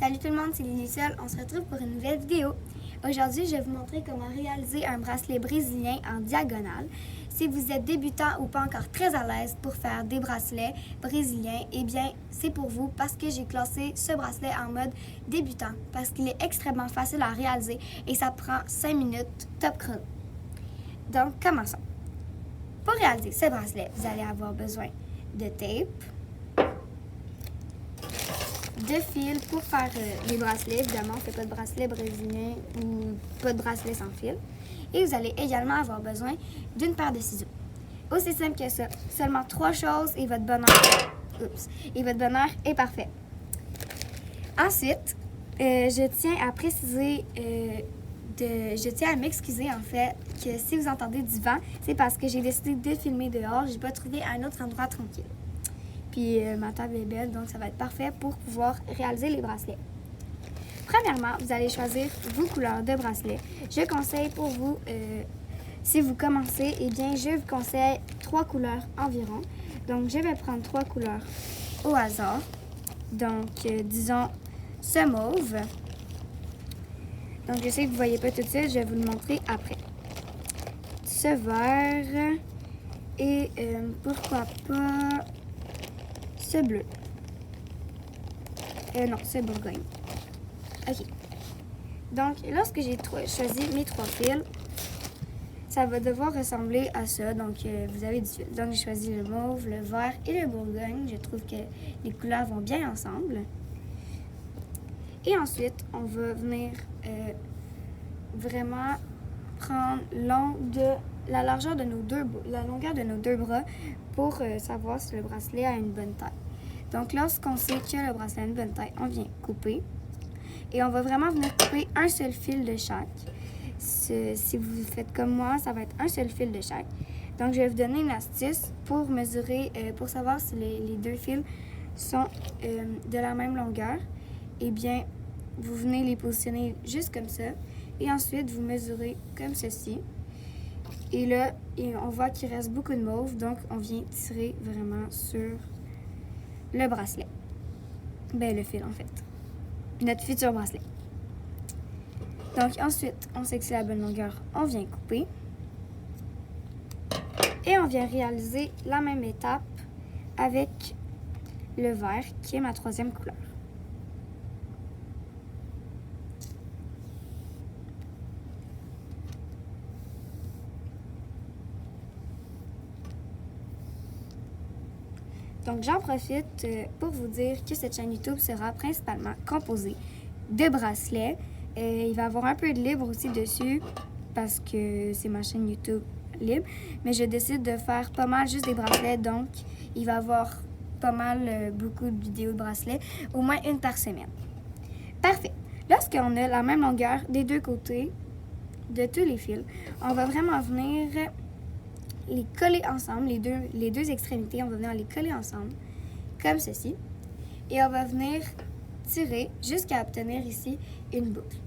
Salut tout le monde, c'est Linicelle. On se retrouve pour une nouvelle vidéo. Aujourd'hui, je vais vous montrer comment réaliser un bracelet brésilien en diagonale. Si vous êtes débutant ou pas encore très à l'aise pour faire des bracelets brésiliens, eh bien, c'est pour vous parce que j'ai classé ce bracelet en mode débutant parce qu'il est extrêmement facile à réaliser et ça prend 5 minutes top chrono. Donc, commençons. Pour réaliser ce bracelet, vous allez avoir besoin de tape, de fil pour faire les bracelets. Évidemment, on ne fait pas de bracelet brésilien ou pas de bracelet sans fil. Et vous allez également avoir besoin d'une paire de ciseaux. Aussi simple que ça. Seulement 3 choses et votre bonheur, votre bonheur est parfait. Ensuite, je tiens à préciser, je tiens à m'excuser en fait que si vous entendez du vent, c'est parce que j'ai décidé de filmer dehors. J'ai pas trouvé un autre endroit tranquille. Puis ma table est belle, donc ça va être parfait pour pouvoir réaliser les bracelets. Premièrement, vous allez choisir vos couleurs de bracelets. Je conseille pour vous, si vous commencez, eh bien, je vous conseille 3 couleurs environ. Donc, je vais prendre 3 couleurs au hasard. Donc, disons ce mauve. Donc, je sais que vous ne voyez pas tout de suite, je vais vous le montrer après. Ce vert et pourquoi pas ce bleu. Non, c'est Bourgogne. OK. Donc, lorsque j'ai choisi mes 3 fils, ça va devoir ressembler à ça. Donc, vous avez du fil. Donc, j'ai choisi le mauve, le vert et le Bourgogne. Je trouve que les couleurs vont bien ensemble. Et ensuite, on va venir vraiment prendre la longueur de nos deux bras pour savoir si le bracelet a une bonne taille. Donc, lorsqu'on sait que le bracelet a une bonne taille, on vient couper. Et on va vraiment venir couper un seul fil de chaque. Si vous faites comme moi, ça va être un seul fil de chaque. Donc, je vais vous donner une astuce pour mesurer, pour savoir si les 2 fils sont de la même longueur. Eh bien, vous venez les positionner juste comme ça. Et ensuite, vous mesurez comme ceci. Et là, on voit qu'il reste beaucoup de mauve. Donc, on vient tirer vraiment sur le bracelet. Le fil, en fait. Notre futur bracelet. Donc, ensuite, on sait que c'est la bonne longueur. On vient couper. Et on vient réaliser la même étape avec le vert, qui est ma 3e couleur. Donc, j'en profite pour vous dire que cette chaîne YouTube sera principalement composée de bracelets. Il va y avoir un peu de libre aussi dessus parce que c'est ma chaîne YouTube libre. Mais je décide de faire pas mal juste des bracelets. Donc, il va y avoir pas mal, beaucoup de vidéos de bracelets, au moins une par semaine. Parfait. Lorsqu'on a la même longueur des 2 côtés de tous les fils, on va vraiment venir les coller ensemble, les deux extrémités, on va venir les coller ensemble, comme ceci. Et on va venir tirer jusqu'à obtenir ici une boucle.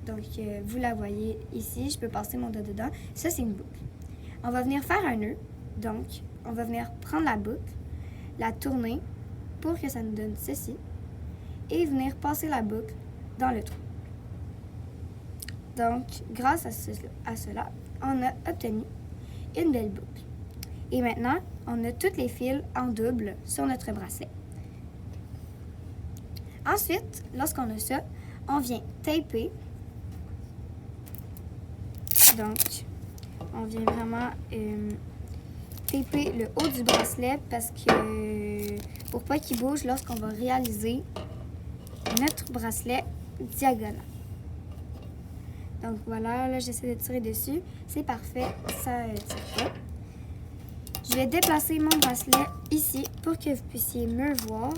Donc, vous la voyez ici, je peux passer mon doigt dedans. Ça, c'est une boucle. On va venir faire un nœud. Donc, on va venir prendre la boucle, la tourner pour que ça nous donne ceci. Et venir passer la boucle dans le trou. Donc, grâce à cela, on a obtenu une belle boucle. Et maintenant, on a tous les fils en double sur notre bracelet. Ensuite, lorsqu'on a ça, on vient taper. Donc, on vient vraiment taper le haut du bracelet parce que pour pas qu'il bouge lorsqu'on va réaliser notre bracelet diagonal. Donc voilà, là j'essaie de tirer dessus. C'est parfait, ça tire pas. Je vais déplacer mon bracelet ici pour que vous puissiez mieux voir.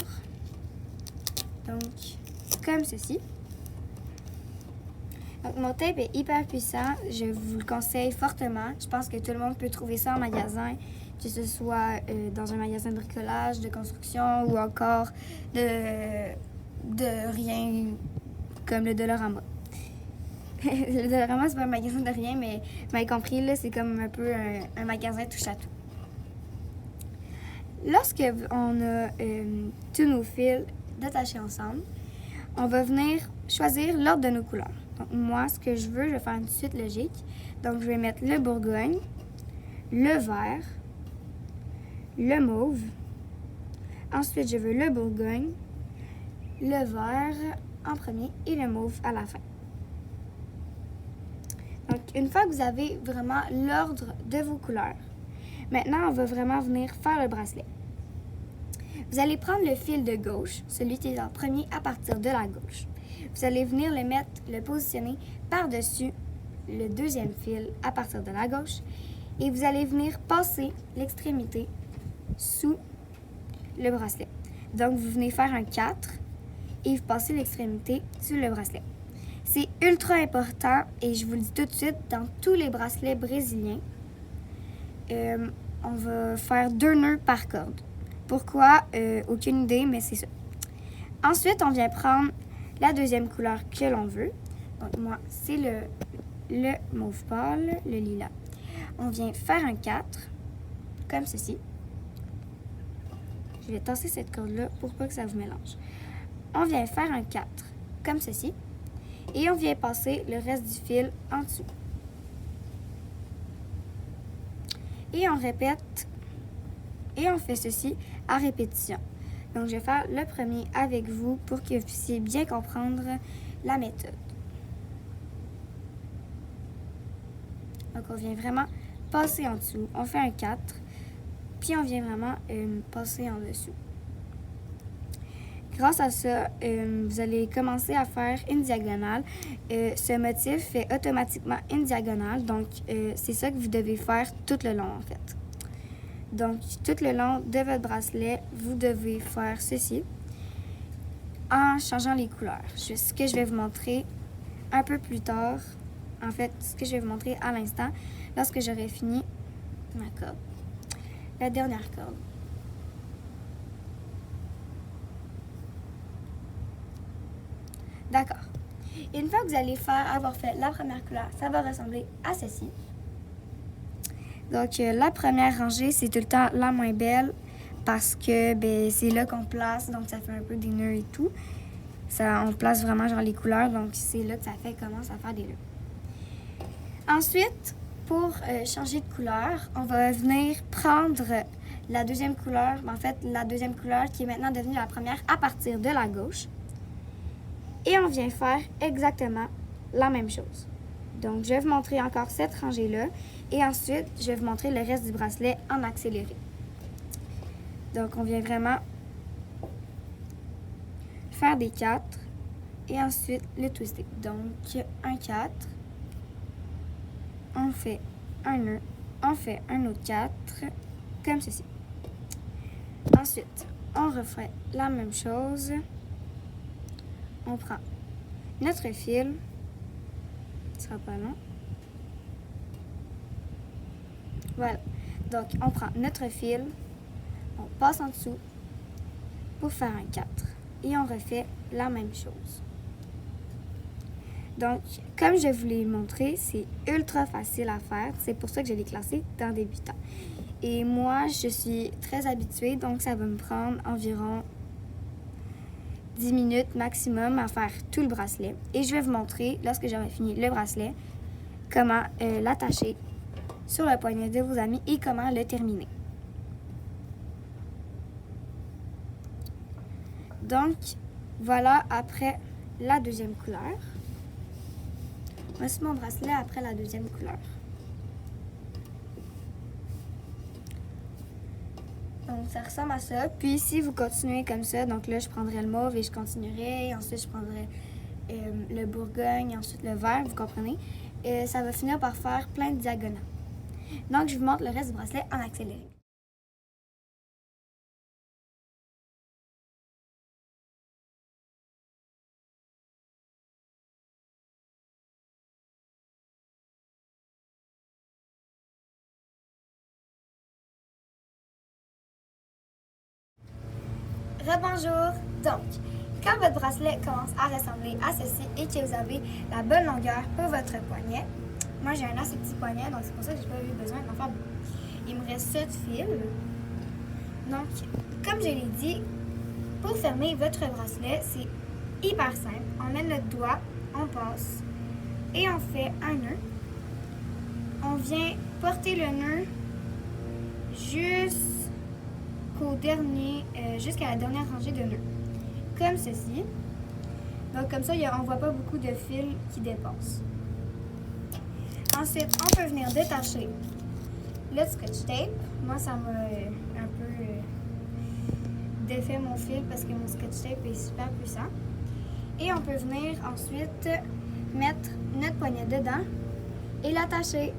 Donc, comme ceci. Donc mon tape est hyper puissant, je vous le conseille fortement. Je pense que tout le monde peut trouver ça en magasin, que ce soit dans un magasin de bricolage, de construction ou encore de rien comme le Dollarama. Le Dollarama, c'est pas un magasin de rien, mais vous m'avez compris, là, c'est comme un peu un magasin touche à tout. Lorsque on a tous nos fils détachés ensemble, on va venir choisir l'ordre de nos couleurs. Donc, moi, ce que je veux, je vais faire une suite logique. Donc, je vais mettre le bourgogne, le vert, le mauve. Ensuite, je veux le bourgogne, le vert en premier et le mauve à la fin. Donc, une fois que vous avez vraiment l'ordre de vos couleurs, maintenant, on va vraiment venir faire le bracelet. Vous allez prendre le fil de gauche, celui qui est en premier à partir de la gauche. Vous allez venir le positionner par-dessus le deuxième fil à partir de la gauche et vous allez venir passer l'extrémité sous le bracelet. Donc, vous venez faire un 4 et vous passez l'extrémité sous le bracelet. C'est ultra important et je vous le dis tout de suite, dans tous les bracelets brésiliens, on va faire 2 nœuds par corde. Pourquoi? Aucune idée, mais c'est ça. Ensuite, on vient prendre la deuxième couleur que l'on veut. Donc, moi, c'est le mauve pâle, le lilas. On vient faire un 4, comme ceci. Je vais tasser cette corde-là pour pas que ça vous mélange. On vient faire un 4, comme ceci. Et on vient passer le reste du fil en dessous. Et on répète, et on fait ceci à répétition. Donc, je vais faire le premier avec vous pour que vous puissiez bien comprendre la méthode. Donc, on vient vraiment passer en dessous. On fait un 4, puis on vient vraiment passer en dessous. Grâce à ça, vous allez commencer à faire une diagonale. Ce motif fait automatiquement une diagonale, donc c'est ça que vous devez faire tout le long en fait. Donc, tout le long de votre bracelet, vous devez faire ceci en changeant les couleurs. Ce que je vais vous montrer un peu plus tard, en fait, ce que je vais vous montrer à l'instant, lorsque j'aurai fini ma corde, la dernière corde. D'accord. Une fois que vous allez avoir fait la première couleur, ça va ressembler à ceci. Donc, la première rangée, c'est tout le temps la moins belle parce que c'est là qu'on place, donc ça fait un peu des nœuds et tout. On place vraiment genre les couleurs, donc c'est là que ça commence à faire des nœuds. Ensuite, pour changer de couleur, on va venir prendre la deuxième couleur, en fait la deuxième couleur qui est maintenant devenue la première à partir de la gauche. Et on vient faire exactement la même chose. Donc, je vais vous montrer encore cette rangée-là. Et ensuite, je vais vous montrer le reste du bracelet en accéléré. Donc, on vient vraiment faire des 4 et ensuite le twister. Donc, un 4, on fait un nœud, on fait un autre 4, comme ceci. Ensuite, on refait la même chose. On prend notre fil, ce sera pas long. Voilà, donc on prend notre fil, on passe en dessous pour faire un 4 et on refait la même chose. Donc, comme je vous l'ai montré, c'est ultra facile à faire, c'est pour ça que je l'ai classé dans débutant. Et moi, je suis très habituée, donc ça va me prendre environ 10 minutes maximum à faire tout le bracelet. Et je vais vous montrer, lorsque j'aurai fini le bracelet, comment l'attacher sur le poignet de vos amis et comment le terminer. Donc, voilà après la deuxième couleur. Voici mon bracelet après la deuxième couleur. Donc, ça ressemble à ça. Puis, si vous continuez comme ça, donc là, je prendrai le mauve et je continuerai. Ensuite, je prendrai le bourgogne, ensuite le vert, vous comprenez. Et ça va finir par faire plein de diagonales. Donc, je vous montre le reste du bracelet en accéléré. Rebonjour! Donc, quand votre bracelet commence à ressembler à ceci et que vous avez la bonne longueur pour votre poignet, moi j'ai un assez petit poignet, donc c'est pour ça que j'ai pas eu besoin d'en faire beaucoup. Il me reste 7 fils. Donc, comme je l'ai dit, pour fermer votre bracelet, c'est hyper simple. On met notre doigt, on passe et on fait un nœud. On vient porter le nœud jusqu'à la dernière rangée de nœuds, comme ceci. Donc comme ça, on ne voit pas beaucoup de fils qui dépassent. Ensuite, on peut venir détacher le scotch tape. Moi, ça m'a un peu défait mon fil parce que mon scotch tape est super puissant. Et on peut venir ensuite mettre notre poignet dedans et l'attacher.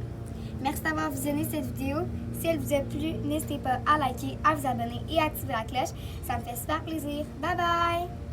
Merci d'avoir visionné cette vidéo. Si elle vous a plu, n'hésitez pas à liker, à vous abonner et à activer la cloche. Ça me fait super plaisir. Bye bye!